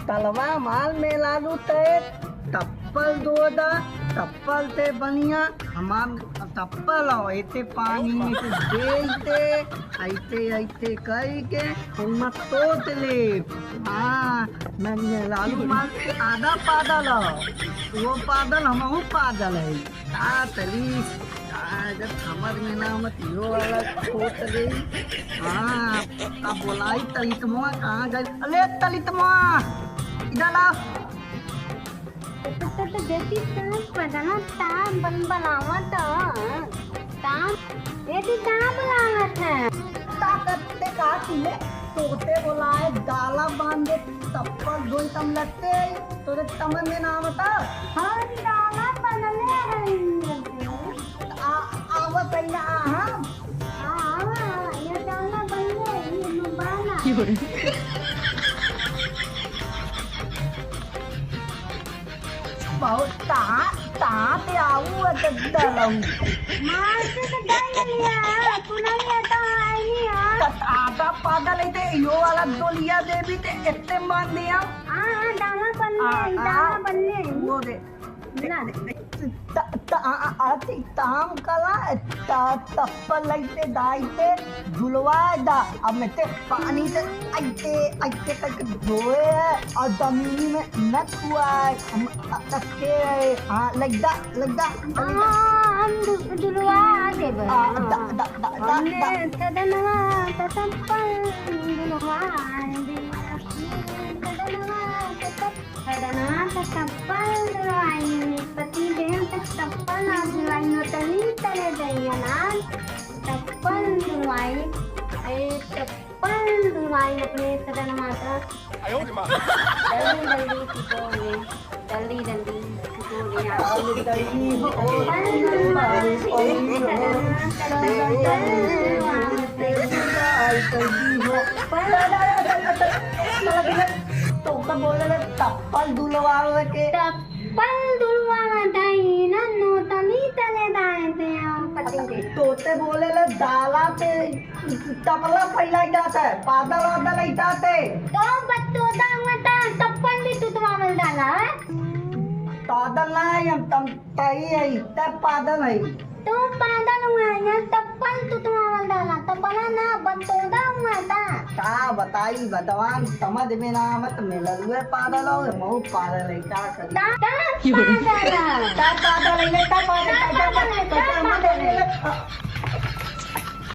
तलवा माल में लालू ते टप्पल दोदा टप्पल ते बनिया हमार टप्पल हो ऐते पानी में से देते ऐते ऐते कई के उनमा तोत ले। हाँ मैं लालू माल आधा पादल हो वो पादल हम पादल है तली जब समझ में ना मत यो वाला सोच गई। हाँ अब बोलाई तलितमुआ कहाँ गई? अरे तलितमुआ इधर आ। तो बेटी ताम पदना ताम बनावत ताम बेटी ताम बनावत है ताकते काटिले तोते बोलाए डाला बांधे तप्पल धोई तम लगते तोरे तमन में नाम बता। हाँ डाला बनले है आवा पहले हाँ हाँ ये डाला बनले ये बाना बहुत ते आऊ दलऊ मार से तो डाल लिया तू नहीं आता आई आधा पागल है यो वाला दोलिया देवी ते इतने मान दिया। हाँ डाला बनले वो दे ना ताम कला तप्पल लैते दाइते झुलवाए दा अब मैं ते पानी से आइते आइते तक धोए और जमीनी में नट हुआ है हम रखे हाँ लगदा हम दुलवा देब हमने तदनवा तप्पल दुलवा तप्पल दुलवाई पति देव तप्पल ना दुलवाई नो तनी तले दैया तप्पल दुलवाई तप्पल दुलवाई अपने सदन माता जल्दी जल्दी तो बोल रहे तप्पल दुलवा के तप्पल दुलवा दाई ना नो तनी तले दाए थे हम पति दे तोते बोले ले डाला पे तबला फैला जाता है पादल वादल ही जाते तो बच्चों दा मता तप्पल भी तुतवा में डाला पादल ना है हम तम तई है तब पादल है तो पादल हुआ है तप्पल तुतवा में डाला तप्पल ना बच्चों दा हुआ था का बताई बदवान समझ में ना मत मिलल पादल और मऊ पादल है क्या करी पादल ता पादल है ता पादल